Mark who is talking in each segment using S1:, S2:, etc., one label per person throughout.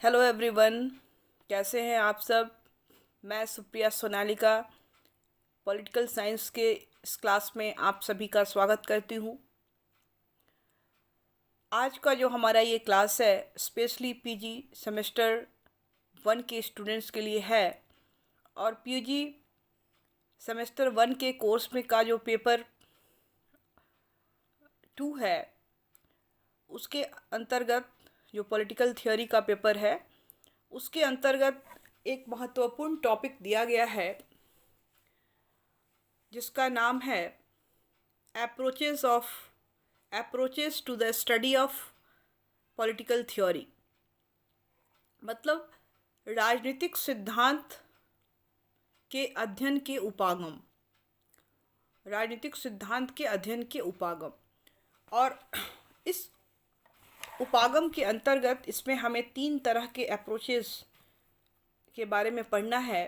S1: Hello everyone, कैसे हैं आप सब। मैं सुप्रिया सोनालिका पॉलिटिकल साइंस के इस क्लास में आप सभी का स्वागत करती हूँ। आज का जो हमारा ये क्लास है स्पेशली पीजी सेमेस्टर 1 के स्टूडेंट्स के लिए है। और पीजी सेमेस्टर 1 के कोर्स में का जो पेपर 2 है उसके अंतर्गत जो पॉलिटिकल थियोरी का पेपर है उसके अंतर्गत एक महत्वपूर्ण टॉपिक दिया गया है जिसका नाम है approaches to the study of political theory. मतलब राजनीतिक सिद्धांत के अध्ययन के उपागम, राजनीतिक सिद्धांत के अध्ययन के उपागम। और इस उपागम के अंतर्गत इसमें हमें 3 तरह के अप्रोचेस के बारे में पढ़ना है।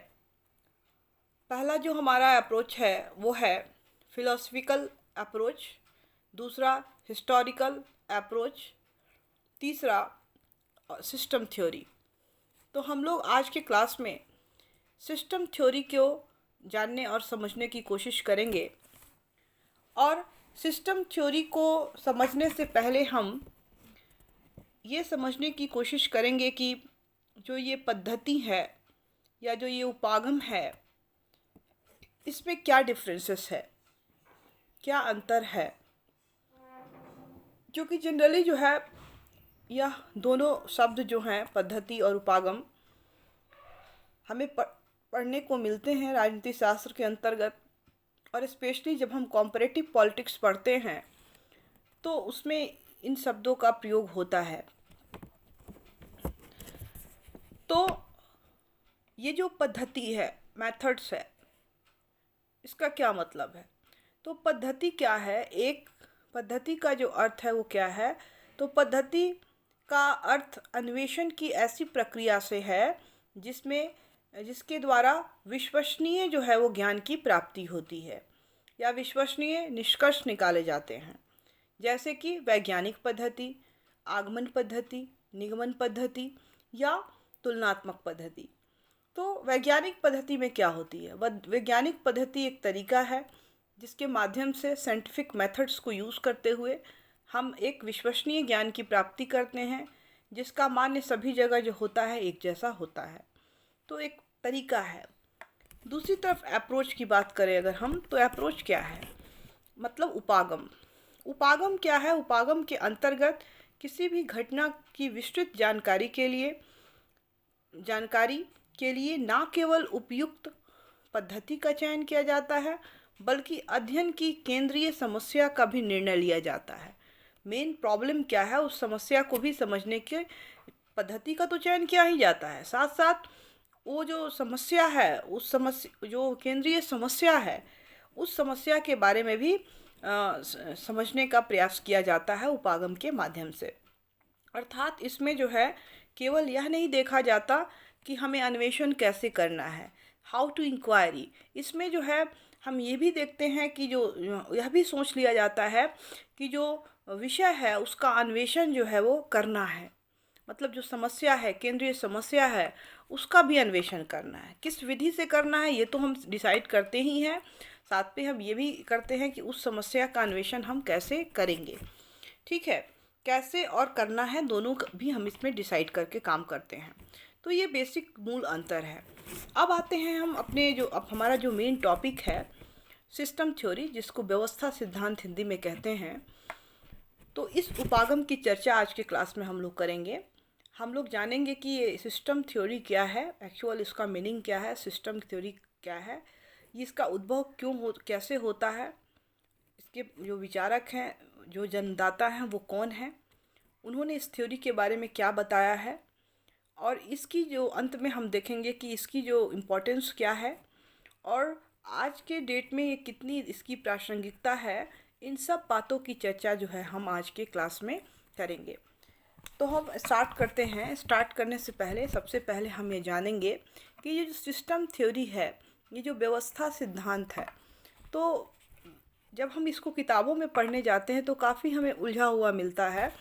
S1: पहला जो हमारा अप्रोच है वो है फिलोसफिकल अप्रोच, दूसरा हिस्टोरिकल अप्रोच, तीसरा सिस्टम थ्योरी। तो हम लोग आज के क्लास में सिस्टम थ्योरी को जानने और समझने की कोशिश करेंगे। और सिस्टम थ्योरी को समझने से पहले हम ये समझने की कोशिश करेंगे कि जो ये पद्धति है या जो ये उपागम है इसमें क्या डिफरेंसेस है, क्या अंतर है। क्योंकि जनरली जो है यह दोनों शब्द जो हैं पद्धति और उपागम हमें पढ़ने को मिलते हैं राजनीति शास्त्र के अंतर्गत। और स्पेशली जब हम कॉम्परेटिव पॉलिटिक्स पढ़ते हैं तो उसमें इन शब्दों का प्रयोग होता है। तो ये जो पद्धति है, मेथड्स है, इसका क्या मतलब है। तो पद्धति क्या है, एक पद्धति का जो अर्थ है वो क्या है। तो पद्धति का अर्थ अन्वेषण की ऐसी प्रक्रिया से है जिसके द्वारा विश्वसनीय जो है वो ज्ञान की प्राप्ति होती है या विश्वसनीय निष्कर्ष निकाले जाते हैं। जैसे कि वैज्ञानिक पद्धति, आगमन पद्धति, निगमन पद्धति या तुलनात्मक पद्धति। तो वैज्ञानिक पद्धति में क्या होती है। वैज्ञानिक पद्धति एक तरीका है जिसके माध्यम से साइंटिफिक मेथड्स को यूज़ करते हुए हम एक विश्वसनीय ज्ञान की प्राप्ति करते हैं जिसका मान्य सभी जगह जो होता है एक जैसा होता है। तो एक तरीका है। दूसरी तरफ अप्रोच की बात करें अगर हम, तो अप्रोच क्या है, मतलब उपागम। उपागम क्या है। उपागम के अंतर्गत किसी भी घटना की विस्तृत जानकारी के लिए ना केवल उपयुक्त पद्धति का चयन किया जाता है बल्कि अध्ययन की केंद्रीय समस्या का भी निर्णय लिया जाता है। मेन प्रॉब्लम क्या है उस समस्या को भी समझने के पद्धति का तो चयन किया ही जाता है, साथ साथ वो जो समस्या है उस समस्या जो केंद्रीय समस्या है उस समस्या के बारे में भी समझने का प्रयास किया जाता है उपागम के माध्यम से। अर्थात इसमें जो है केवल यह नहीं देखा जाता कि हमें अन्वेषण कैसे करना है, हाउ टू इंक्वायरी। इसमें जो है हम ये भी देखते हैं कि जो यह भी सोच लिया जाता है कि जो विषय है उसका अन्वेषण जो है वो करना है। मतलब जो समस्या है, केंद्रीय समस्या है, उसका भी अन्वेषण करना है। किस विधि से करना है ये तो हम डिसाइड करते ही हैं, साथ में हम ये भी करते हैं कि उस समस्या का अन्वेषण हम कैसे करेंगे। ठीक है, कैसे और करना है दोनों भी हम इसमें डिसाइड करके काम करते हैं। तो ये बेसिक मूल अंतर है। अब आते हैं हम अपने अब हमारा जो मेन टॉपिक है सिस्टम थ्योरी, जिसको व्यवस्था सिद्धांत हिंदी में कहते हैं। तो इस उपागम की चर्चा आज के क्लास में हम लोग करेंगे। हम लोग जानेंगे कि ये सिस्टम थ्योरी क्या है, एक्चुअल इसका मीनिंग क्या है, सिस्टम थ्योरी क्या है, ये इसका उद्भव कैसे होता है, इसके जो विचारक हैं, जो जन्मदाता हैं वो कौन हैं, उन्होंने इस थ्योरी के बारे में क्या बताया है, और इसकी जो अंत में हम देखेंगे कि इसकी जो इम्पोर्टेंस क्या है और आज के डेट में ये कितनी इसकी प्रासंगिकता है। इन सब बातों की चर्चा जो है हम आज के क्लास में करेंगे। तो हम स्टार्ट करते हैं। स्टार्ट करने से पहले सबसे पहले हम ये जानेंगे कि ये जो सिस्टम थ्योरी है, ये जो व्यवस्था सिद्धांत है, तो जब हम इसको किताबों में पढ़ने जाते हैं तो काफ़ी हमें उलझा हुआ मिलता है।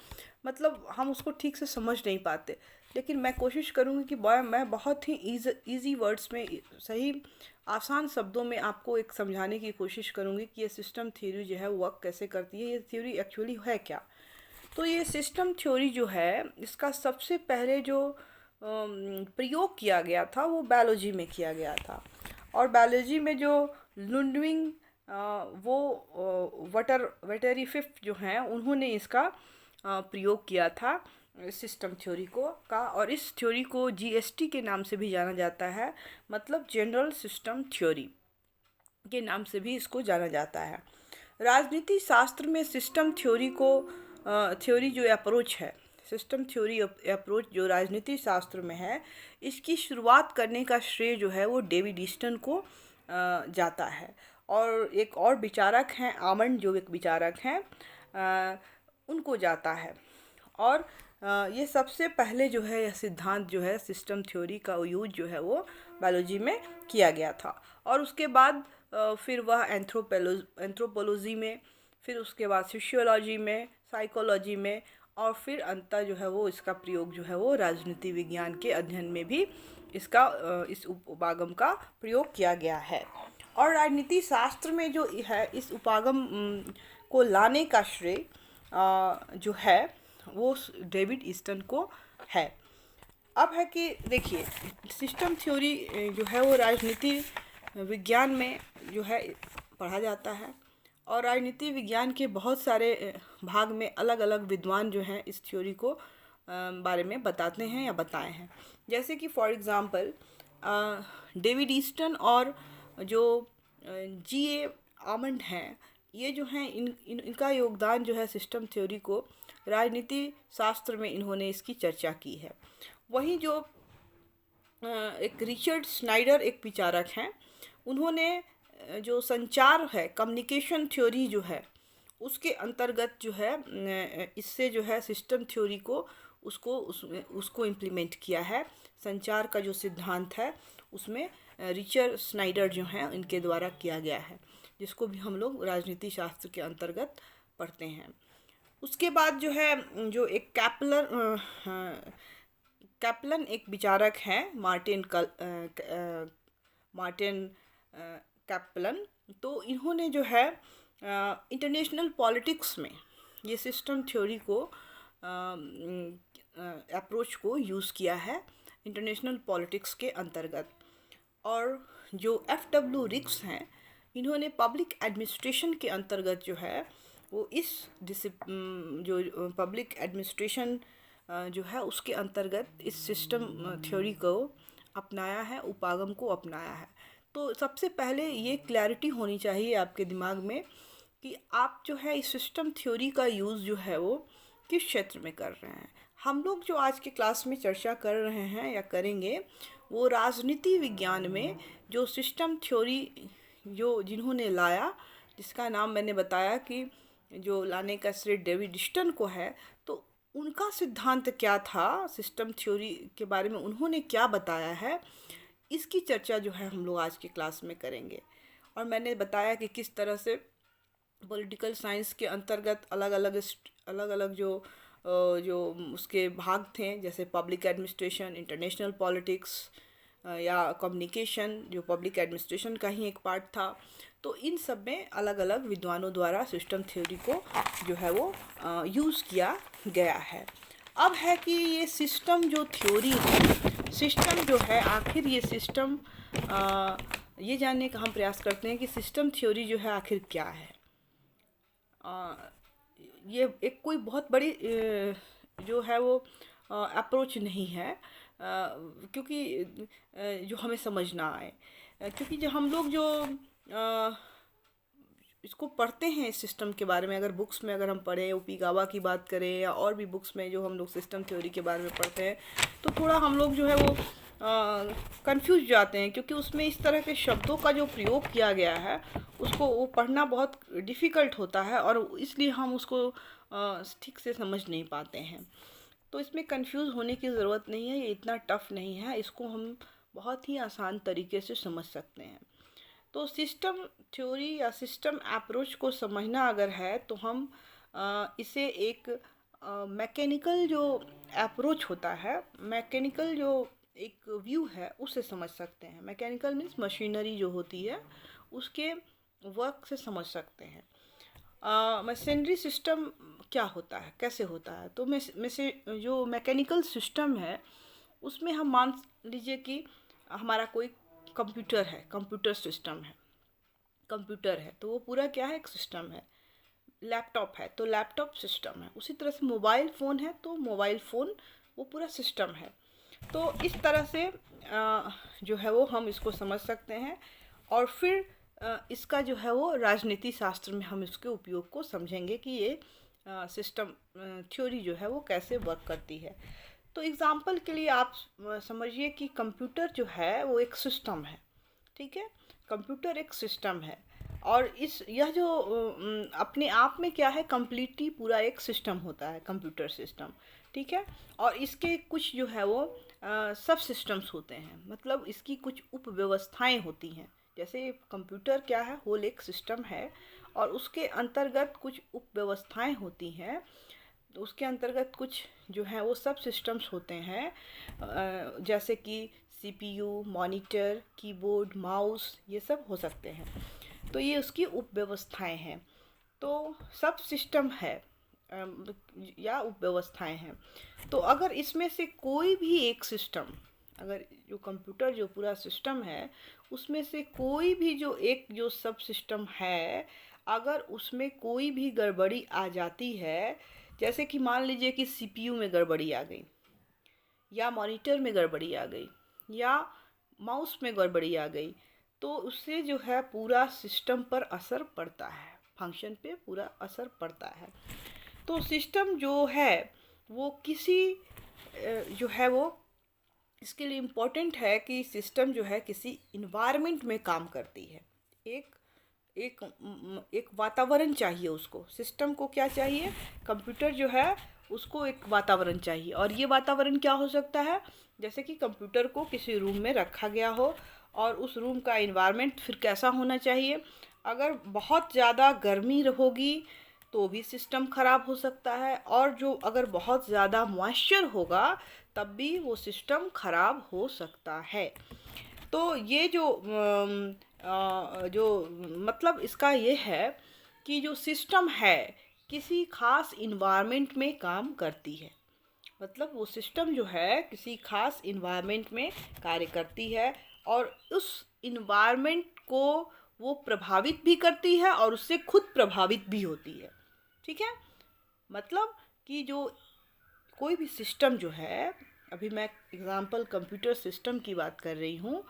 S1: मतलब हम उसको ठीक से समझ नहीं पाते। लेकिन मैं कोशिश करूँगी कि मैं बहुत ही ईज़ी वर्ड्स में सही आसान शब्दों में आपको एक समझाने की कोशिश करूँगी कि ये सिस्टम थ्योरी जो है वर्क कैसे करती है, ये थ्योरी एक्चुअली है क्या। तो ये सिस्टम थ्योरी जो है इसका सबसे पहले जो प्रयोग किया गया था वो बायोलॉजी में किया गया था। और बायोलॉजी में जो लुडविग वो वेटरी फिफ्थ जो हैं उन्होंने इसका प्रयोग किया था सिस्टम थ्योरी को का। और इस थ्योरी को जीएसटी के नाम से भी जाना जाता है, मतलब जनरल सिस्टम थ्योरी के नाम से भी इसको जाना जाता है। राजनीति शास्त्र में सिस्टम थ्योरी को थ्योरी जो अप्रोच है, सिस्टम थ्योरी अप्रोच जो राजनीति शास्त्र में है, इसकी शुरुआत करने का श्रेय जो है वो डेविड ईस्टन को जाता है। और एक और विचारक हैं आमंड, जो एक विचारक हैं उनको जाता है। और ये सबसे पहले जो है यह सिद्धांत जो है सिस्टम थ्योरी का यूज जो है वो बायोलॉजी में किया गया था। और उसके बाद फिर वह एंथ्रोपोलॉजी में, फिर उसके बाद सोशियोलॉजी में, साइकोलॉजी में, और फिर अंततः जो है वो इसका प्रयोग जो है वो राजनीति विज्ञान के अध्ययन में भी इसका इस उपागम का प्रयोग किया गया है। और राजनीति शास्त्र में जो है इस उपागम को लाने का श्रेय जो है वो डेविड ईस्टन को है। अब है कि देखिए सिस्टम थ्योरी जो है वो राजनीति विज्ञान में जो है पढ़ा जाता है। और राजनीति विज्ञान के बहुत सारे भाग में अलग अलग विद्वान जो हैं इस थ्योरी को बारे में बताते हैं या बताए हैं। जैसे कि फॉर एग्ज़ाम्पल डेविड ईस्टन और जो जी.ए. आमंड हैं, ये जो हैं इनका योगदान जो है सिस्टम थ्योरी को राजनीति शास्त्र में इन्होंने इसकी चर्चा की है। वहीं जो एक रिचर्ड स्नाइडर एक विचारक हैं, उन्होंने जो संचार है, कम्युनिकेशन थ्योरी जो है उसके अंतर्गत जो है इससे जो है सिस्टम थ्योरी को उसको इम्प्लीमेंट किया है। संचार का जो सिद्धांत है उसमें रिचर्ड स्नाइडर जो हैं इनके द्वारा किया गया है, जिसको भी हम लोग राजनीति शास्त्र के अंतर्गत पढ़ते हैं। उसके बाद जो है जो एक कैपलन एक विचारक हैं मार्टिन कैपलन, तो इन्होंने जो है इंटरनेशनल पॉलिटिक्स में ये सिस्टम थ्योरी को अप्रोच को यूज़ किया है इंटरनेशनल पॉलिटिक्स के अंतर्गत। और जो एफ.डब्ल्यू. रिक्स हैं, इन्होंने पब्लिक एडमिनिस्ट्रेशन के अंतर्गत जो है वो इस जो पब्लिक एडमिनिस्ट्रेशन जो है उसके अंतर्गत इस सिस्टम थ्योरी को अपनाया है, उपागम को अपनाया है। तो सबसे पहले ये क्लैरिटी होनी चाहिए आपके दिमाग में कि आप जो है इस सिस्टम थ्योरी का यूज़ जो है वो किस क्षेत्र में कर रहे हैं। हम लोग जो आज के क्लास में चर्चा कर रहे हैं या करेंगे वो राजनीति विज्ञान में जो सिस्टम थ्योरी जो जिन्होंने लाया, जिसका नाम मैंने बताया कि जो लाने का श्रेय डेविड ईस्टन को है, तो उनका सिद्धांत क्या था, सिस्टम थ्योरी के बारे में उन्होंने क्या बताया है, इसकी चर्चा जो है हम लोग आज की क्लास में करेंगे। और मैंने बताया कि किस तरह से पॉलिटिकल साइंस के अंतर्गत अलग अलग जो उसके भाग थे, जैसे पब्लिक एडमिनिस्ट्रेशन, इंटरनेशनल पॉलिटिक्स या कम्युनिकेशन जो पब्लिक एडमिनिस्ट्रेशन का ही एक पार्ट था। तो इन सब में अलग अलग विद्वानों द्वारा सिस्टम थ्योरी को जो है वो यूज़ किया गया है। अब है कि ये सिस्टम जो थ्योरी है, सिस्टम जो है आखिर ये सिस्टम ये जानने का हम प्रयास करते हैं कि सिस्टम थ्योरी जो है आखिर क्या है। ये एक कोई बहुत बड़ी जो है वो अप्रोच नहीं है, क्योंकि जो हमें समझना आए, क्योंकि जो हम लोग जो इसको पढ़ते हैं इस सिस्टम के बारे में, अगर बुक्स में अगर हम पढ़ें, ओपिगावा की बात करें या और भी बुक्स में जो हम लोग सिस्टम थ्योरी के बारे में पढ़ते हैं, तो थोड़ा हम लोग जो है वो कंफ्यूज जाते हैं, क्योंकि उसमें इस तरह के शब्दों का जो प्रयोग किया गया है उसको वो पढ़ना बहुत डिफ़िकल्ट होता है और इसलिए हम उसको ठीक से समझ नहीं पाते हैं। तो इसमें कंफ्यूज होने की ज़रूरत नहीं है, ये इतना टफ नहीं है, इसको हम बहुत ही आसान तरीके से समझ सकते हैं। तो सिस्टम थ्योरी या सिस्टम अप्रोच को समझना अगर है तो हम इसे एक मैकेनिकल जो अप्रोच होता है, मैकेनिकल जो एक व्यू है उससे समझ सकते हैं। मैकेनिकल मीन्स मशीनरी जो होती है उसके वर्क से समझ सकते हैं। मशीनरी सिस्टम क्या होता है, कैसे होता है? तो में से जो मैकेनिकल सिस्टम है उसमें हम मान लीजिए कि हमारा कोई कंप्यूटर है, कंप्यूटर सिस्टम है, कंप्यूटर है तो वो पूरा क्या है, एक सिस्टम है। लैपटॉप है तो लैपटॉप सिस्टम है। उसी तरह से मोबाइल फ़ोन है तो मोबाइल फ़ोन वो पूरा सिस्टम है। तो इस तरह से जो है वो हम इसको समझ सकते हैं। और फिर इसका जो है वो राजनीति शास्त्र में हम इसके उपयोग को समझेंगे कि ये सिस्टम थ्योरी जो है वो कैसे वर्क करती है। तो एग्ज़ाम्पल के लिए आप समझिए कि कंप्यूटर जो है वो एक सिस्टम है, ठीक है। कंप्यूटर एक सिस्टम है और यह जो अपने आप में क्या है, कंप्लीटली पूरा एक सिस्टम होता है कंप्यूटर सिस्टम, ठीक है। और इसके कुछ जो है वो सब सिस्टम्स होते हैं, मतलब इसकी कुछ उपव्यवस्थाएं होती हैं। जैसे कंप्यूटर क्या है, होल एक सिस्टम है और उसके अंतर्गत कुछ उपव्यवस्थाएं होती हैं। तो उसके अंतर्गत कुछ जो है वो सब सिस्टम्स होते हैं, जैसे कि सीपीयू, मॉनिटर, कीबोर्ड, माउस, ये सब हो सकते हैं। तो ये उसकी उपव्यवस्थाएं हैं। तो सब सिस्टम है या उपव्यवस्थाएं हैं। तो अगर इसमें से कोई भी एक सिस्टम, अगर जो कंप्यूटर जो पूरा सिस्टम है उसमें से कोई भी जो एक जो सब सिस्टम है, अगर उसमें कोई भी गड़बड़ी आ जाती है, जैसे कि मान लीजिए कि सीपीयू में गड़बड़ी आ गई या मॉनिटर में गड़बड़ी आ गई या माउस में गड़बड़ी आ गई, तो उससे जो है पूरा सिस्टम पर असर पड़ता है, फंक्शन पे पूरा असर पड़ता है। तो सिस्टम जो है वो किसी जो है वो इसके लिए इम्पोर्टेंट है कि सिस्टम जो है किसी इन्वायरमेंट में काम करती है। एक एक एक वातावरण चाहिए उसको। सिस्टम को क्या चाहिए, कंप्यूटर जो है उसको एक वातावरण चाहिए। और ये वातावरण क्या हो सकता है, जैसे कि कंप्यूटर को किसी रूम में रखा गया हो और उस रूम का इन्वायरमेंट फिर कैसा होना चाहिए। अगर बहुत ज़्यादा गर्मी होगी तो भी सिस्टम ख़राब हो सकता है, और जो अगर बहुत ज़्यादा मॉइस्चर होगा तब भी वो सिस्टम ख़राब हो सकता है। तो ये जो मतलब इसका ये है कि जो सिस्टम है किसी खास इन्वायरमेंट में काम करती है। मतलब वो सिस्टम जो है किसी खास इन्वायरमेंट में कार्य करती है और उस इन्वायरमेंट को वो प्रभावित भी करती है और उससे खुद प्रभावित भी होती है, ठीक है। मतलब कि जो कोई भी सिस्टम जो है, अभी मैं एग्जांपल कंप्यूटर सिस्टम की बात कर रही हूँ,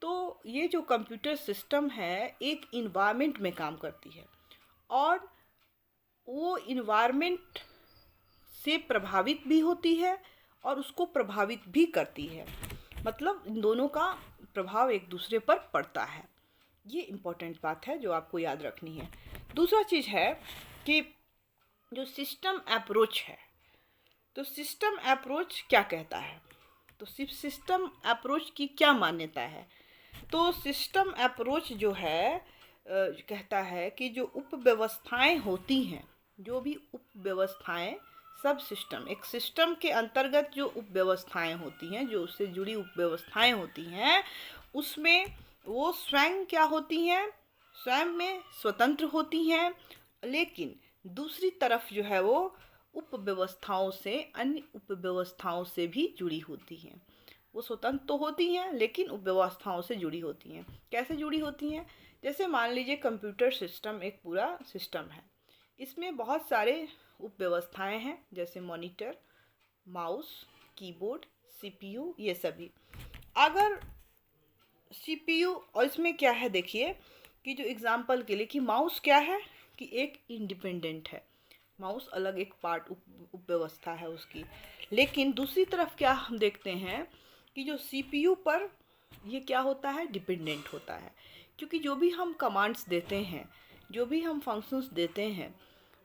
S1: तो ये जो कंप्यूटर सिस्टम है एक इन्वायरमेंट में काम करती है और वो इन्वायरमेंट से प्रभावित भी होती है और उसको प्रभावित भी करती है। मतलब इन दोनों का प्रभाव एक दूसरे पर पड़ता है। ये इम्पोर्टेंट बात है जो आपको याद रखनी है। दूसरा चीज़ है कि जो सिस्टम अप्रोच है, तो सिस्टम अप्रोच क्या कहता है, तो सिस्टम अप्रोच की क्या मान्यता है। तो सिस्टम अप्रोच जो है कहता है कि जो उपव्यवस्थाएं होती हैं, जो भी उपव्यवस्थाएं, सब सिस्टम, एक सिस्टम के अंतर्गत जो उपव्यवस्थाएं होती हैं, जो उससे जुड़ी उपव्यवस्थाएं होती हैं, उसमें वो स्वयं क्या होती हैं, स्वयं में स्वतंत्र होती हैं, लेकिन दूसरी तरफ जो है वो उपव्यवस्थाओं से, अन्य उपव्यवस्थाओं से भी जुड़ी होती हैं। वो स्वतंत्र तो होती हैं लेकिन उपव्यवस्थाओं से जुड़ी होती हैं। कैसे जुड़ी होती हैं, जैसे मान लीजिए कंप्यूटर सिस्टम एक पूरा सिस्टम है, इसमें बहुत सारे उपव्यवस्थाएं हैं, जैसे मॉनिटर, माउस, कीबोर्ड, सीपीयू, ये सभी। अगर सीपीयू, और इसमें क्या है देखिए कि जो एग्जांपल के लिए कि माउस क्या है कि एक इंडिपेंडेंट है, माउस अलग एक पार्ट उपव्यवस्था है उसकी। लेकिन दूसरी तरफ क्या हम देखते हैं कि जो सीपीयू पर ये क्या होता है, डिपेंडेंट होता है, क्योंकि जो भी हम कमांड्स देते हैं, जो भी हम फंक्शंस देते हैं,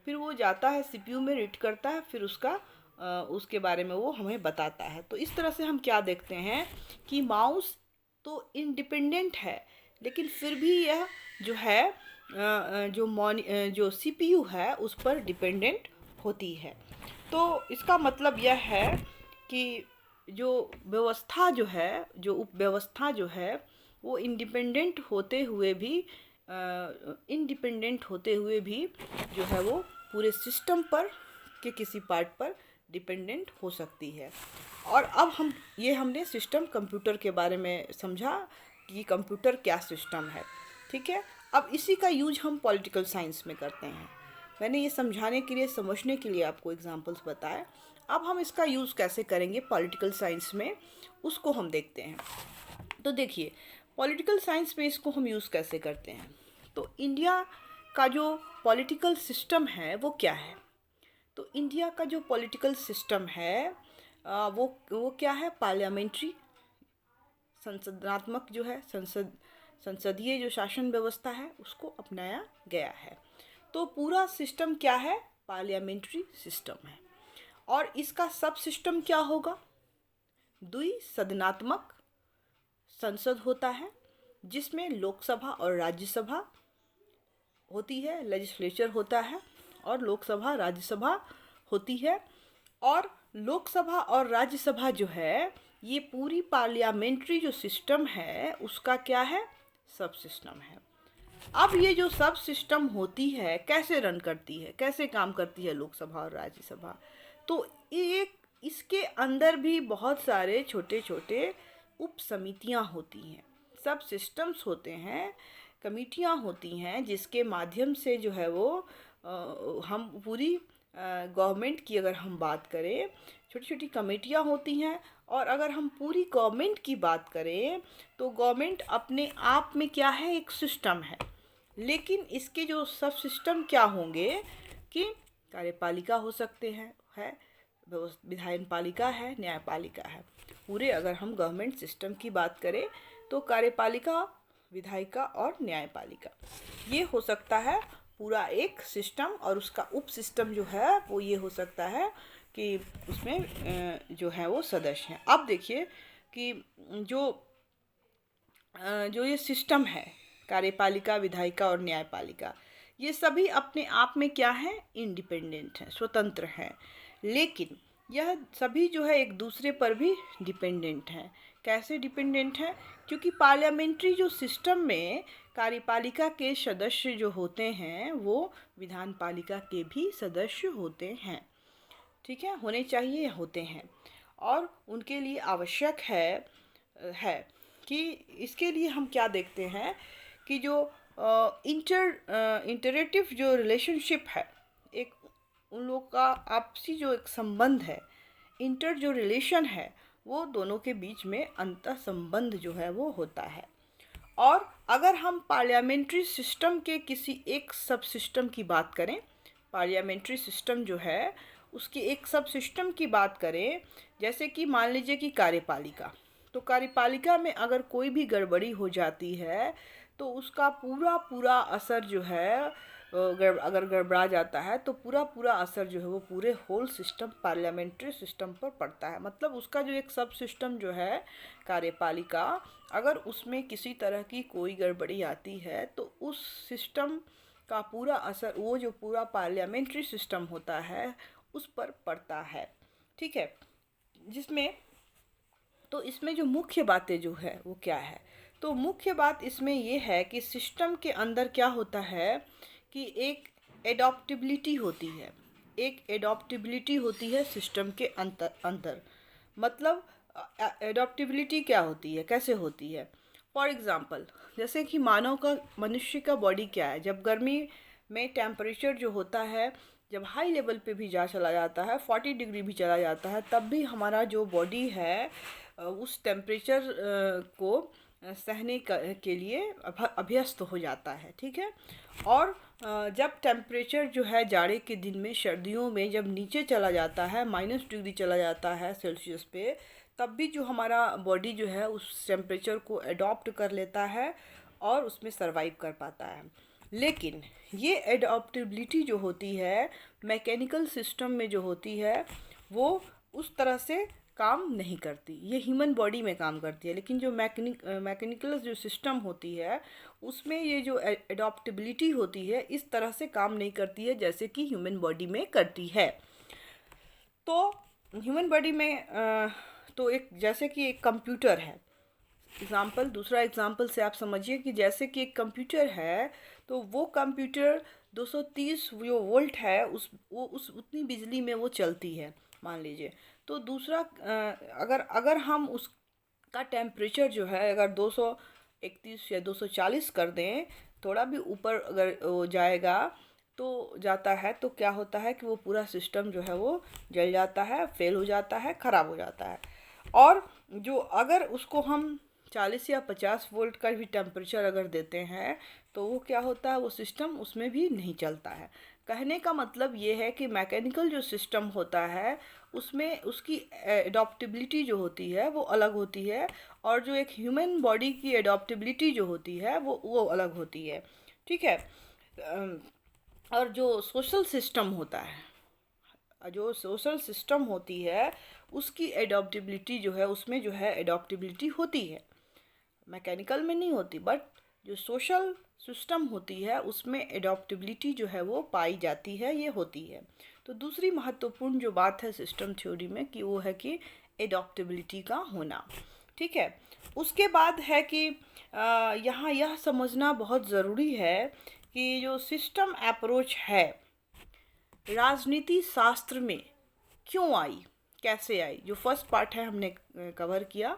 S1: फिर वो जाता है सीपीयू में, रीड करता है, फिर उसके बारे में वो हमें बताता है। तो इस तरह से हम क्या देखते हैं कि माउस तो इंडिपेंडेंट है, लेकिन फिर भी यह जो है जो सीपीयू है उस पर डिपेंडेंट होती है। तो इसका मतलब यह है कि जो व्यवस्था जो है, जो उपव्यवस्था जो है, वो इंडिपेंडेंट होते हुए भी जो है वो पूरे सिस्टम पर के किसी पार्ट पर डिपेंडेंट हो सकती है। और अब हमने सिस्टम कंप्यूटर के बारे में समझा कि कंप्यूटर क्या सिस्टम है। ठीक है, अब इसी का यूज हम पॉलिटिकल साइंस में करते हैं। मैंने ये समझाने के लिए, समझने के लिए आपको एग्जांपल्स बताए। अब हम इसका यूज़ कैसे करेंगे पॉलिटिकल साइंस में, उसको हम देखते हैं। तो देखिए, पॉलिटिकल साइंस में इसको हम यूज़ कैसे करते हैं। तो इंडिया का जो पॉलिटिकल सिस्टम है वो क्या है। तो इंडिया का जो पॉलिटिकल सिस्टम है वो क्या है, पार्लियामेंट्री, संसदनात्मक जो है, संसदीय जो शासन व्यवस्था है उसको अपनाया गया है। तो पूरा सिस्टम क्या है, पार्लियामेंट्री सिस्टम है। और इसका सब सिस्टम क्या होगा, द्विसदनात्मक संसद होता है, जिसमें लोकसभा और राज्यसभा होती है, लेजिस्लेचर होता है, और लोकसभा राज्यसभा होती है। और लोकसभा और राज्यसभा जो है, ये पूरी पार्लियामेंट्री जो सिस्टम है उसका क्या है, सब सिस्टम है। अब ये जो सब सिस्टम होती है कैसे रन करती है, कैसे काम करती है लोकसभा और राज्यसभा। तो इसके अंदर भी बहुत सारे छोटे छोटे उप समितियाँ होती हैं, सब सिस्टम्स होते हैं, कमिटियाँ होती हैं, जिसके माध्यम से जो है वो हम पूरी गवर्नमेंट की अगर हम बात करें, छोटी छोटी कमेटियाँ होती हैं। और अगर हम पूरी गवर्नमेंट की बात करें तो गवर्नमेंट अपने आप में क्या है, एक सिस्टम है। लेकिन इसके जो सब सिस्टम क्या होंगे कि कार्यपालिका हो सकते हैं, है विधायन पालिका है, न्यायपालिका है। पूरे अगर हम गवर्नमेंट सिस्टम की बात करें तो कार्यपालिका, विधायिका और न्यायपालिका, ये हो सकता है पूरा एक सिस्टम। और उसका उप सिस्टम जो है वो ये हो सकता है कि उसमें जो है वो सदस्य हैं। अब देखिए कि जो जो ये सिस्टम है, कार्यपालिका, विधायिका और न्यायपालिका, ये सभी अपने आप में क्या है, इंडिपेंडेंट हैं, स्वतंत्र हैं। लेकिन यह सभी जो है एक दूसरे पर भी डिपेंडेंट हैं। कैसे डिपेंडेंट हैं, क्योंकि पार्लियामेंट्री जो सिस्टम में कार्यपालिका के सदस्य जो होते हैं वो विधान पालिका के भी सदस्य होते हैं। ठीक है, होने चाहिए, होते हैं। और उनके लिए आवश्यक है कि इसके लिए हम क्या देखते हैं कि जो इंटरेटिव जो रिलेशनशिप है, एक उन लोग का आपसी जो एक संबंध है, इंटर जो रिलेशन है, वो दोनों के बीच में अंतः संबंध जो है वो होता है। और अगर हम पार्लियामेंट्री सिस्टम के किसी एक सब सिस्टम की बात करें, पार्लियामेंट्री सिस्टम जो है उसकी एक सब सिस्टम की बात करें, जैसे कि मान लीजिए कि कार्यपालिका, तो कार्यपालिका में अगर कोई भी गड़बड़ी हो जाती है तो उसका पूरा पूरा असर जो है, अगर गड़बड़ा जाता है तो पूरा पूरा असर जो है वो पूरे होल सिस्टम, पार्लियामेंट्री सिस्टम पर पड़ता है। मतलब उसका जो एक सब सिस्टम जो है कार्यपालिका, अगर उसमें किसी तरह की कोई गड़बड़ी आती है तो उस सिस्टम का पूरा असर, वो जो पूरा पार्लियामेंट्री सिस्टम होता है उस पर पड़ता है। ठीक है, जिसमें तो इसमें जो मुख्य बातें जो है वो क्या है, तो मुख्य बात इसमें ये है कि सिस्टम के अंदर क्या होता है कि एक एडॉप्टिबिलिटी होती है, एक एडॉप्टिबिलिटी होती है सिस्टम के अंदर। मतलब एडॉप्टिबिलिटी क्या होती है, कैसे होती है। फॉर एग्ज़ाम्पल, जैसे कि मनुष्य का बॉडी क्या है, जब गर्मी में टेम्परेचर जो होता है, जब हाई लेवल पे भी चला जाता है, 40 डिग्री भी चला जाता है, तब भी हमारा जो बॉडी है उस टेम्परेचर को सहने के लिए अभ्यस्त हो जाता है। ठीक है, और जब टेम्परेचर जो है जाड़े के दिन में, सर्दियों में जब नीचे चला जाता है, -डिग्री चला जाता है सेल्सियस पे, तब भी जो हमारा बॉडी जो है उस टेम्परेचर को अडॉप्ट कर लेता है और उसमें सरवाइव कर पाता है। लेकिन ये एडॉप्टेबिलिटी जो होती है मैकेनिकल सिस्टम में जो होती है वो उस तरह से काम नहीं करती। ये ह्यूमन बॉडी में काम करती है, लेकिन जो मैकेनिकल जो सिस्टम होती है उसमें ये जो एडॉप्टेबिलिटी होती है इस तरह से काम नहीं करती है जैसे कि ह्यूमन बॉडी में करती है। तो ह्यूमन बॉडी में तो एक जैसे कि एक कंप्यूटर है, दूसरा एग्जाम्पल से आप समझिए कि जैसे कि एक कंप्यूटर है, तो वो कंप्यूटर 230 जो वोल्ट है उस उतनी बिजली में वो चलती है मान लीजिए। तो दूसरा अगर अगर हम उसका टेम्परेचर जो है अगर 231 या 240 कर दें, थोड़ा भी ऊपर अगर वो जाएगा तो जाता है, तो क्या होता है कि वो पूरा सिस्टम जो है वो जल जाता है, फेल हो जाता है, ख़राब हो जाता है। और जो अगर उसको हम 40 या 50 वोल्ट का भी टेम्परेचर अगर देते हैं, तो वो क्या होता है, वो सिस्टम उसमें भी नहीं चलता है। कहने का मतलब ये है कि मैकेनिकल जो सिस्टम होता है उसमें उसकी एडॉप्टेबिलिटी जो होती है वो अलग होती है, और जो एक ह्यूमन बॉडी की एडॉप्टेबिलिटी जो होती है वो अलग होती है। ठीक है। अम, और जो सोशल सिस्टम होता है, जो सोशल सिस्टम होती है उसकी एडॉप्टेबिलिटी जो है, उसमें जो है एडॉप्टेबिलिटी होती है, मैकेनिकल में नहीं होती, बट जो सोशल सिस्टम होती है उसमें एडॉप्टेबिलिटी जो है वो पाई जाती है, ये होती है। तो दूसरी महत्वपूर्ण जो बात है सिस्टम थ्योरी में कि वो है कि एडॉप्टेबिलिटी का होना। ठीक है। उसके बाद है कि यहाँ यह समझना बहुत ज़रूरी है कि जो सिस्टम अप्रोच है राजनीति शास्त्र में क्यों आई, कैसे आई। जो फर्स्ट पार्ट है हमने कवर किया।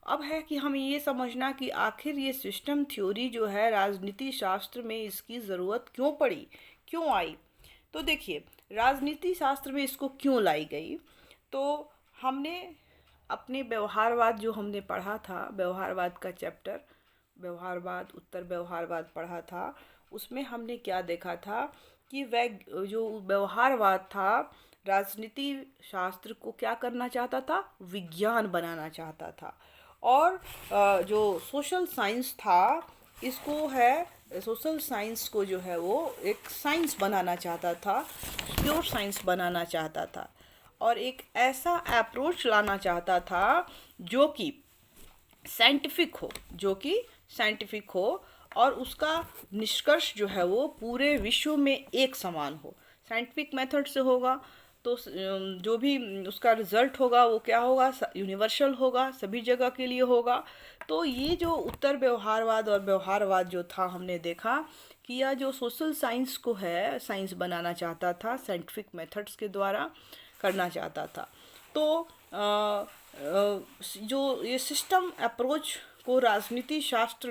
S1: अब है कि हमें ये समझना कि आखिर ये सिस्टम थ्योरी जो है राजनीति शास्त्र में इसकी ज़रूरत क्यों पड़ी, क्यों आई। तो देखिए, राजनीति शास्त्र में इसको क्यों लाई गई। तो हमने अपने व्यवहारवाद जो हमने पढ़ा था, व्यवहारवाद का चैप्टर, व्यवहारवाद उत्तर व्यवहारवाद पढ़ा था, उसमें हमने क्या देखा था कि वह जो व्यवहारवाद था राजनीति शास्त्र को क्या करना चाहता था, विज्ञान बनाना चाहता था। और जो सोशल साइंस था इसको है सोशल साइंस को जो है वो एक साइंस बनाना चाहता था, प्योर साइंस बनाना चाहता था, और एक ऐसा अप्रोच लाना चाहता था जो कि साइंटिफिक हो और उसका निष्कर्ष जो है वो पूरे विश्व में एक समान हो। साइंटिफिक मेथड से होगा तो जो भी उसका रिजल्ट होगा वो क्या होगा, यूनिवर्सल होगा, सभी जगह के लिए होगा। तो ये जो उत्तर व्यवहारवाद और व्यवहारवाद जो था, हमने देखा कि यह जो सोशल साइंस को है साइंस बनाना चाहता था, साइंटिफिक मेथड्स के द्वारा करना चाहता था। तो जो ये सिस्टम अप्रोच को राजनीति शास्त्र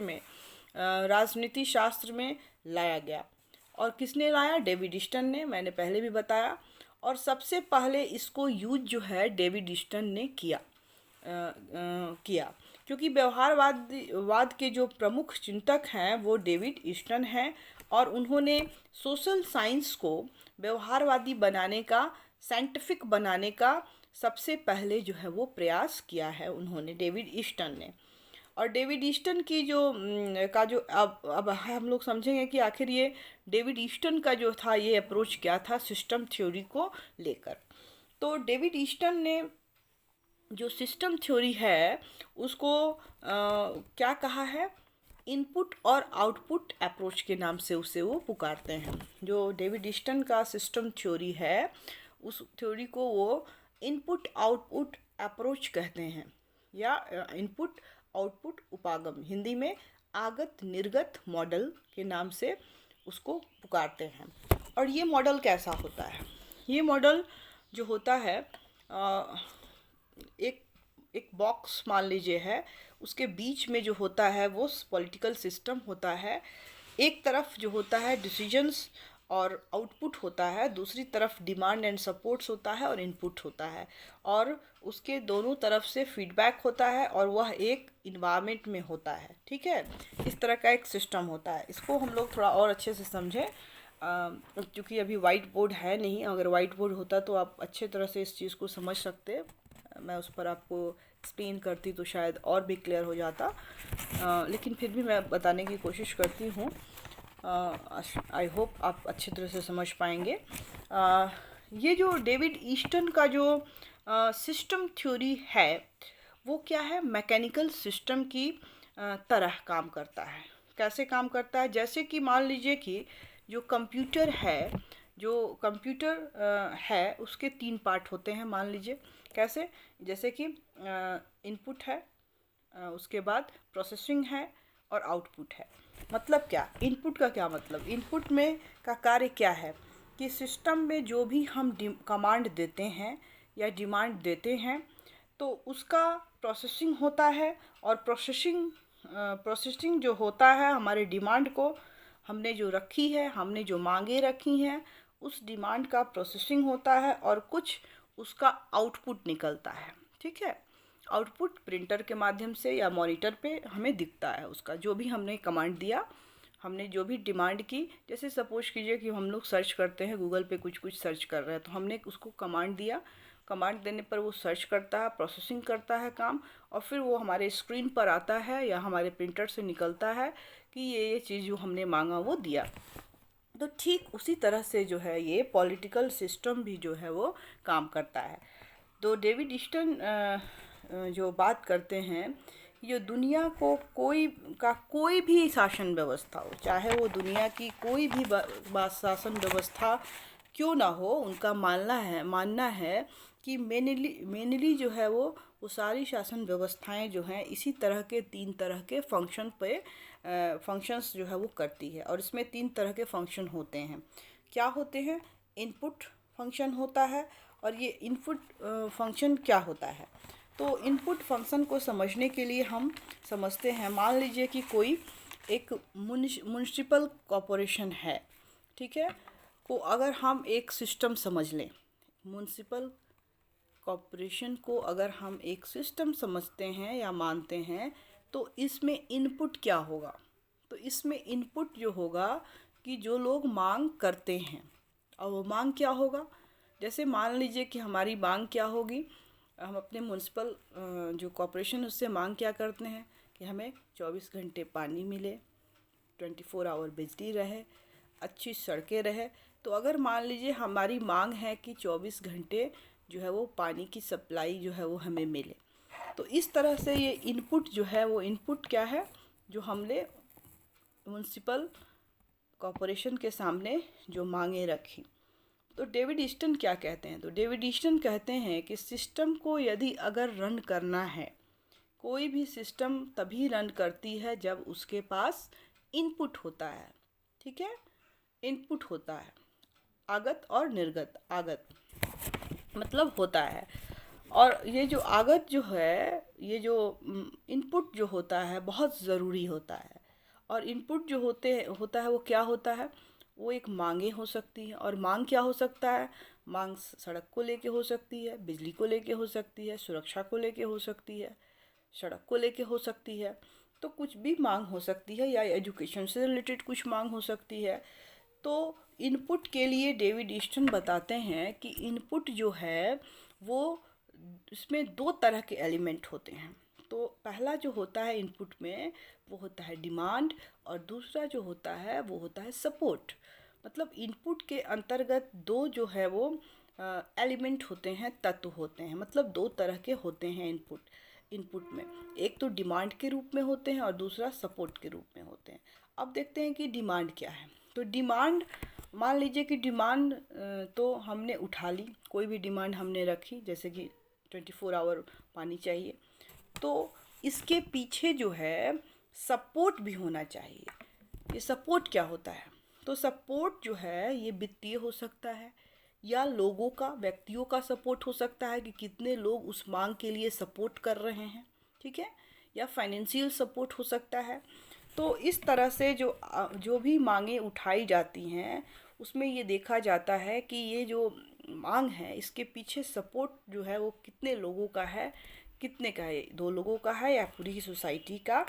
S1: में लाया गया। और किसने लाया, डेविड ईस्टन ने, मैंने पहले भी बताया। और सबसे पहले इसको यूज जो है डेविड ईस्टन ने किया क्योंकि व्यवहारवाद के जो प्रमुख चिंतक हैं वो डेविड ईस्टन हैं, और उन्होंने सोशल साइंस को व्यवहारवादी बनाने का, साइंटिफिक बनाने का सबसे पहले जो है वो प्रयास किया है उन्होंने, डेविड ईस्टन ने। और डेविड ईस्टन की जो अब हम लोग समझेंगे कि आखिर ये डेविड ईस्टन का जो था ये अप्रोच क्या था सिस्टम थ्योरी को लेकर। तो डेविड ईस्टन ने जो सिस्टम थ्योरी है उसको क्या कहा है, इनपुट और आउटपुट अप्रोच के नाम से उसे वो पुकारते हैं। जो डेविड ईस्टन का सिस्टम थ्योरी है उस थ्योरी को वो इनपुट आउटपुट अप्रोच कहते हैं, या इनपुट आउटपुट उपागम, हिंदी में आगत निर्गत मॉडल के नाम से उसको पुकारते हैं। और ये मॉडल कैसा होता है, ये मॉडल जो होता है एक बॉक्स मान लीजिए है, उसके बीच में जो होता है वो पॉलिटिकल सिस्टम होता है। एक तरफ जो होता है डिसीजंस और आउटपुट होता है, दूसरी तरफ डिमांड एंड सपोर्ट्स होता है और इनपुट होता है, और उसके दोनों तरफ से फीडबैक होता है, और वह एक इन्वायरमेंट में होता है। ठीक है, इस तरह का एक सिस्टम होता है। इसको हम लोग थोड़ा और अच्छे से समझें, क्योंकि अभी वाइट बोर्ड है नहीं। अगर वाइट बोर्ड होता तो आप अच्छे तरह से इस चीज़ को समझ सकते, मैं उस पर आपको एक्सप्लेन करती तो शायद और भी क्लियर हो जाता, लेकिन फिर भी मैं बताने की कोशिश करती हूँ। आई होप आप अच्छी तरह से समझ पाएंगे। ये जो डेविड ईस्टन का जो सिस्टम थ्योरी है वो क्या है, मैकेनिकल सिस्टम की तरह काम करता है। कैसे काम करता है, जैसे कि मान लीजिए कि जो कंप्यूटर है, जो कंप्यूटर है उसके 3 पार्ट होते हैं, मान लीजिए। कैसे? जैसे कि इनपुट है, उसके बाद प्रोसेसिंग है और आउटपुट है। मतलब क्या? इनपुट का क्या मतलब? इनपुट में का कार्य क्या है कि सिस्टम में जो भी हम कमांड देते हैं या डिमांड देते हैं तो उसका प्रोसेसिंग होता है, और प्रोसेसिंग जो होता है हमारे डिमांड को, हमने जो रखी है, हमने जो मांगे रखी हैं, उस डिमांड का प्रोसेसिंग होता है और कुछ उसका आउटपुट निकलता है। ठीक है? आउटपुट प्रिंटर के माध्यम से या मॉनिटर पे हमें दिखता है, उसका जो भी हमने कमांड दिया, हमने जो भी डिमांड की। जैसे सपोज कीजिए कि हम लोग सर्च करते हैं, गूगल पे कुछ सर्च कर रहे हैं, तो हमने उसको कमांड दिया, कमांड देने पर वो सर्च करता है, प्रोसेसिंग करता है काम, और फिर वो हमारे स्क्रीन पर आता है या हमारे प्रिंटर से निकलता है कि ये चीज़ जो हमने मांगा वो दिया। तो ठीक उसी तरह से जो है ये पॉलिटिकल सिस्टम भी जो है वो काम करता है। तो डेविड ईस्टन जो बात करते हैं, ये दुनिया को कोई भी शासन व्यवस्था हो, चाहे वो दुनिया की कोई भी शासन व्यवस्था क्यों ना हो, उनका मानना है कि मेनली जो है वो सारी शासन व्यवस्थाएं जो हैं इसी तरह के 3 तरह के फंक्शंस जो है वो करती है। और इसमें 3 तरह के फंक्शन होते हैं। क्या होते हैं? इनपुट फंक्शन होता है। और ये इनपुट फंक्शन क्या होता है? तो इनपुट फंक्शन को समझने के लिए हम समझते हैं, मान लीजिए कि कोई एक म्युनिसिपल कॉरपोरेशन है, ठीक है, को अगर हम एक सिस्टम समझ लें, म्युनिसिपल कॉरपोरेशन को अगर हम एक सिस्टम समझते हैं या मानते हैं, तो इसमें इनपुट क्या होगा? तो इसमें इनपुट जो होगा कि जो लोग मांग करते हैं, और वो मांग क्या होगा? जैसे मान लीजिए कि हमारी मांग क्या होगी, हम अपने म्युनिसिपल जो कॉरपोरेशन उससे मांग क्या करते हैं कि हमें 24 घंटे पानी मिले, 24 आवर बिजली रहे, अच्छी सड़कें रहे। तो अगर मान लीजिए हमारी मांग है कि 24 घंटे जो है वो पानी की सप्लाई जो है वो हमें मिले, तो इस तरह से ये इनपुट जो है वो इनपुट क्या है जो हमने म्युनिसिपल कॉरपोरेशन के सामने जो मांगे रखी। तो डेविड ईस्टन क्या कहते हैं? तो डेविड ईस्टन कहते हैं कि सिस्टम को यदि अगर रन करना है, कोई भी सिस्टम तभी रन करती है जब उसके पास इनपुट होता है। ठीक है? इनपुट होता है, आगत और निर्गत। आगत मतलब होता है, और ये जो आगत जो है, ये जो इनपुट जो होता है बहुत ज़रूरी होता है। और इनपुट जो होता है वो क्या होता है? वो एक मांगे हो सकती है। और मांग क्या हो सकता है? मांग सड़क को लेके हो सकती है, बिजली को लेके हो सकती है, सुरक्षा को लेके हो सकती है, सड़क को लेके हो सकती है। तो कुछ भी मांग हो सकती है, या एजुकेशन से रिलेटेड कुछ मांग हो सकती है। तो इनपुट के लिए डेविड ईस्टन बताते हैं कि इनपुट जो है वो, इसमें 2 तरह के एलिमेंट होते हैं। तो पहला जो होता है इनपुट में वो होता है डिमांड, और दूसरा जो होता है वो होता है सपोर्ट। मतलब इनपुट के अंतर्गत 2 जो है वो एलिमेंट होते हैं, तत्व होते हैं। मतलब 2 तरह के होते हैं इनपुट में, एक तो डिमांड के रूप में होते हैं और दूसरा सपोर्ट के रूप में होते हैं। अब देखते हैं कि डिमांड क्या है। तो डिमांड, मान लीजिए कि डिमांड तो हमने उठा ली, कोई भी डिमांड हमने रखी, जैसे कि 24 आवर पानी चाहिए, तो इसके पीछे जो है सपोर्ट भी होना चाहिए। ये सपोर्ट क्या होता है? तो सपोर्ट जो है ये वित्तीय हो सकता है, या लोगों का, व्यक्तियों का सपोर्ट हो सकता है कि कितने लोग उस मांग के लिए सपोर्ट कर रहे हैं, ठीक है, या फाइनेंशियल सपोर्ट हो सकता है। तो इस तरह से जो भी मांगें उठाई जाती हैं उसमें ये देखा जाता है कि ये जो मांग है इसके पीछे सपोर्ट जो है वो कितने लोगों का है, कितने का है, 2 लोगों का है या पूरी सोसाइटी का,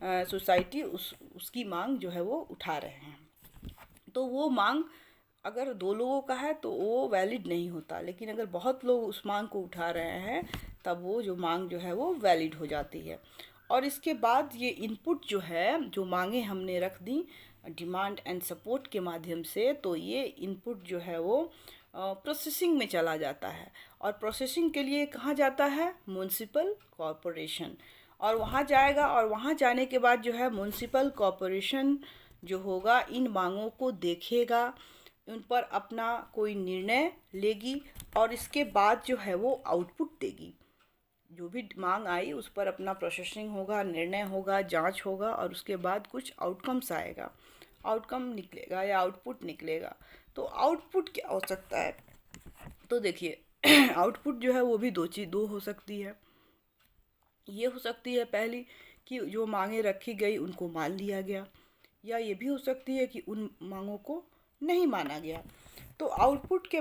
S1: सोसाइटी उसकी मांग जो है वो उठा रहे हैं। तो वो मांग अगर 2 लोगों का है तो वो वैलिड नहीं होता, लेकिन अगर बहुत लोग उस मांग को उठा रहे हैं तब वो जो मांग जो है वो वैलिड हो जाती है। और इसके बाद ये इनपुट जो है, जो मांगे हमने रख दी डिमांड एंड सपोर्ट के माध्यम से, तो ये इनपुट जो है वो प्रोसेसिंग में चला जाता है। और प्रोसेसिंग के लिए कहाँ जाता है? Municipal corporation. और वहाँ जाएगा, और वहाँ जाने के बाद जो है म्युनिसिपल कॉरपोरेशन जो होगा इन मांगों को देखेगा, उन पर अपना कोई निर्णय लेगी और इसके बाद जो है वो आउटपुट देगी। जो भी मांग आई उस पर अपना प्रोसेसिंग होगा, निर्णय होगा, जांच होगा और उसके बाद कुछ आउटकम्स आएगा, आउटकम निकलेगा या आउटपुट निकलेगा। तो आउटपुट क्या हो सकता है? तो देखिए आउटपुट जो है वो भी दो हो सकती है। ये हो सकती है पहली कि जो मांगे रखी गई उनको मान लिया गया, या ये भी हो सकती है कि उन मांगों को नहीं माना गया। तो आउटपुट के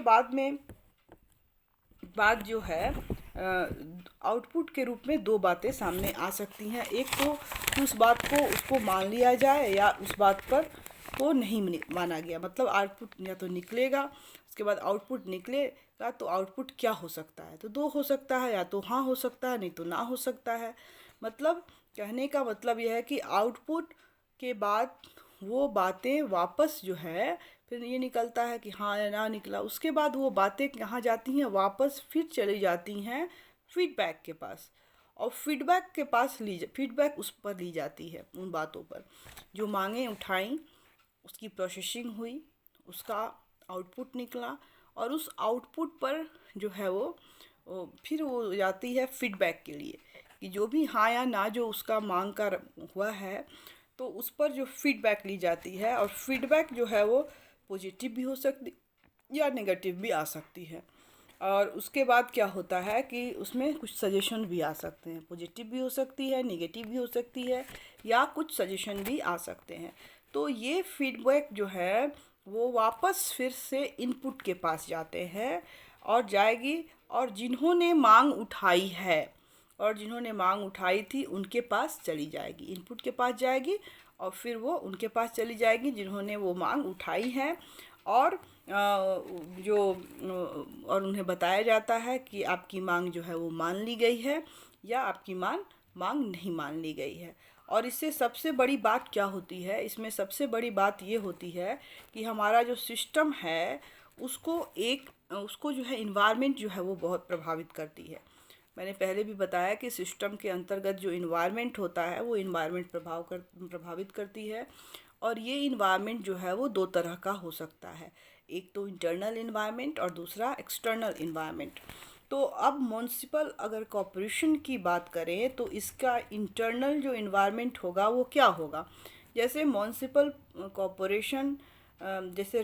S1: बाद जो है आउटपुट के रूप में दो बातें सामने आ सकती हैं। एक तो कि उस बात को उसको मान लिया जाए या उस बात पर को नहीं माना गया। मतलब आउटपुट या तो निकलेगा, उसके बाद आउटपुट निकलेगा, तो आउटपुट क्या हो सकता है? तो दो हो सकता है, या तो हाँ हो सकता है, नहीं तो ना हो सकता है। मतलब कहने का मतलब यह है कि आउटपुट के बाद वो बातें वापस जो है फिर ये निकलता है कि हाँ या ना निकला। उसके बाद वो बातें कहाँ जाती हैं? वापस फिर चली जाती हैं फीडबैक के पास, और फीडबैक उस पर ली जाती है, उन बातों पर जो मांगे उठाई, उसकी प्रोसेसिंग हुई, उसका आउटपुट निकला, और उस आउटपुट पर जो है वो फिर वो जाती है फीडबैक के लिए कि जो भी हाँ या ना जो उसका मांग का हुआ है, तो उस पर जो फीडबैक ली जाती है। और फीडबैक जो है वो पॉजिटिव भी हो सकती या नेगेटिव भी आ सकती है। और उसके बाद क्या होता है कि उसमें कुछ सजेशन भी आ सकते हैं, पॉजिटिव भी हो सकती है, नेगेटिव भी हो सकती है, या कुछ सजेशन भी आ सकते हैं। तो ये फीडबैक जो है वो वापस फिर से इनपुट के पास जाते हैं और जाएगी, और जिन्होंने मांग उठाई है और जिन्होंने मांग उठाई थी उनके पास चली जाएगी, इनपुट के पास जाएगी और फिर वो उनके पास चली जाएगी जिन्होंने वो मांग उठाई है। और और उन्हें बताया जाता है कि आपकी मांग जो है वो मान ली गई है या आपकी मांग नहीं मान ली गई है। और इससे सबसे बड़ी बात क्या होती है? इसमें सबसे बड़ी बात ये होती है कि हमारा जो सिस्टम है उसको जो है इन्वायरमेंट जो है वो बहुत प्रभावित करती है। मैंने पहले भी बताया कि सिस्टम के अंतर्गत जो इन्वायरमेंट होता है वो इन्वायरमेंट प्रभावित करती है। और ये इन्वायरमेंट जो है वो दो तरह का हो सकता है, एक तो इंटरनल इन्वायरमेंट और दूसरा एक्सटर्नल इन्वायरमेंट। तो अब म्युनिसिपल अगर कॉरपोरेशन की बात करें तो इसका इंटरनल जो इन्वायरमेंट होगा वो क्या होगा? जैसे म्युनिसिपल कॉरपोरेशन, जैसे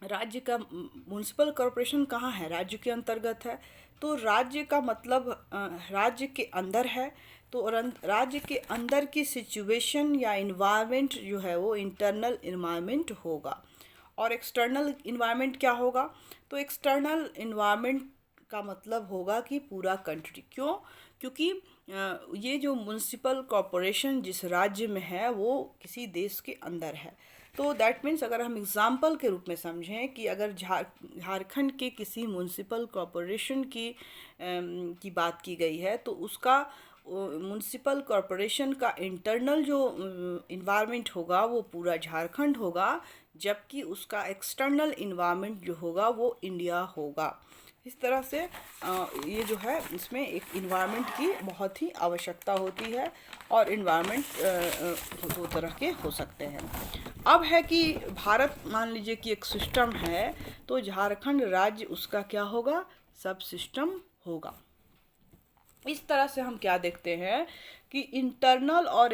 S1: राज्य का म्युनिसिपल कॉरपोरेशन कहाँ है? राज्य के अंतर्गत है। तो राज्य का मतलब राज्य के अंदर है। तो राज्य के अंदर की सिचुएशन या इन्वायरमेंट जो है वो इंटरनल इन्वायरमेंट होगा। और एक्सटर्नल इन्वायरमेंट क्या होगा? तो एक्सटर्नल इन्वायरमेंट का मतलब होगा कि पूरा कंट्री। क्यों? क्योंकि ये जो म्युनिसिपल कॉरपोरेशन जिस राज्य में है वो किसी देश के अंदर है। तो दैट मीन्स अगर हम एग्ज़ाम्पल के रूप में समझें कि अगर झारखंड के किसी म्युनिसिपल कॉरपोरेशन की बात की गई है, तो उसका म्युनिसिपल कॉरपोरेशन का इंटरनल जो इन्वायरमेंट होगा वो पूरा झारखंड होगा, जबकि उसका एक्सटर्नल इन्वायरमेंट जो होगा वो इंडिया होगा। इस तरह से ये जो है इसमें एक इन्वायरमेंट की बहुत ही आवश्यकता होती है। और इन्वायरमेंट दो तरह के हो सकते हैं। अब है कि भारत मान लीजिए कि एक सिस्टम है, तो झारखंड राज्य उसका क्या होगा? सब सिस्टम होगा। इस तरह से हम क्या देखते हैं कि इंटरनल और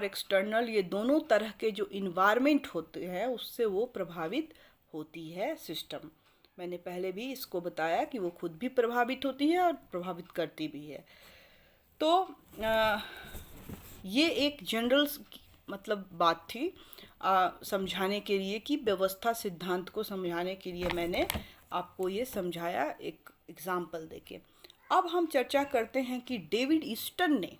S1: एक्सटर्नल ये दोनों तरह के जो इन्वायरमेंट होते हैं उससे वो प्रभावित होती है सिस्टम। मैंने पहले भी इसको बताया कि वो खुद भी प्रभावित होती है और प्रभावित करती भी है। तो ये एक जनरल मतलब बात थी समझाने के लिए, कि व्यवस्था सिद्धांत को समझाने के लिए मैंने आपको ये समझाया एक एग्जाम्पल देके। अब हम चर्चा करते हैं कि डेविड ईस्टन ने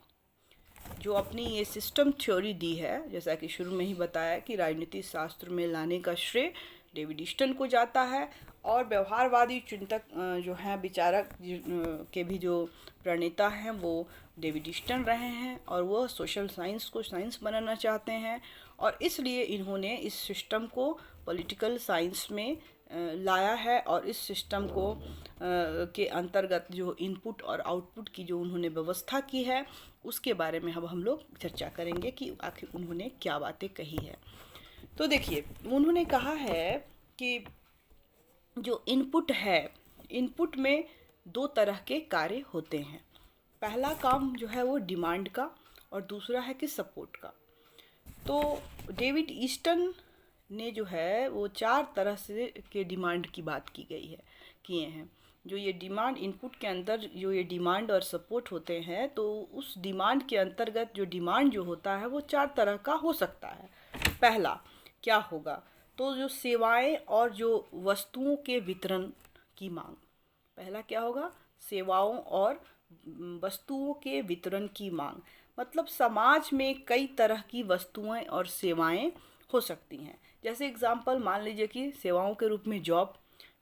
S1: जो अपनी ये सिस्टम थ्योरी दी है, जैसा कि शुरू में ही बताया कि राजनीति शास्त्र में लाने का श्रेय डेविड ईस्टन को जाता है। और व्यवहारवादी चिंतक जो हैं, विचारक के भी जो प्रणेता हैं वो डेविड ईस्टन रहे हैं, और वो सोशल साइंस को साइंस बनाना चाहते हैं। और इसलिए इन्होंने इस सिस्टम को पॉलिटिकल साइंस में लाया है। और इस सिस्टम को के अंतर्गत जो इनपुट और आउटपुट की जो उन्होंने व्यवस्था की है उसके बारे में अब हम लोग चर्चा करेंगे कि आखिर उन्होंने क्या बातें कही है। तो देखिए, उन्होंने कहा है कि जो इनपुट है, इनपुट में दो तरह के कार्य होते हैं। पहला काम जो है वो डिमांड का और दूसरा है कि सपोर्ट का। तो डेविड ईस्टन ने जो है वो 4 तरह से के डिमांड की बात की गई है, किए हैं। जो ये डिमांड इनपुट के अंदर जो ये डिमांड और सपोर्ट होते हैं, तो उस डिमांड के अंतर्गत जो डिमांड जो होता है वो 4 तरह का हो सकता है। पहला क्या होगा, तो जो सेवाएं और जो वस्तुओं के वितरण की मांग। पहला क्या होगा, सेवाओं और वस्तुओं के वितरण की मांग। मतलब समाज में कई तरह की वस्तुएं और सेवाएं हो सकती हैं। जैसे एग्जाम्पल मान लीजिए कि सेवाओं के रूप में जॉब,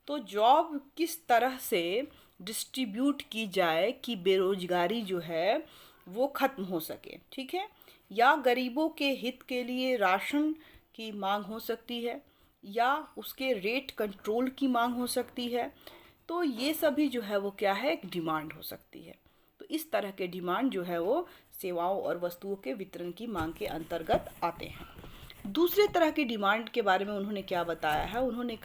S1: तो जॉब किस तरह से डिस्ट्रीब्यूट की जाए कि बेरोजगारी जो है वो ख़त्म हो सके, ठीक है। या गरीबों के हित के लिए राशन की मांग हो सकती है, या उसके रेट कंट्रोल की मांग हो सकती है। तो ये सभी जो है वो क्या है, एक डिमांड हो सकती है। तो इस तरह के डिमांड जो है वो सेवाओं और वस्तुओं के वितरण की मांग के अंतर्गत आते हैं। दूसरे तरह की डिमांड के बारे में उन्होंने क्या बताया है, उन्होंने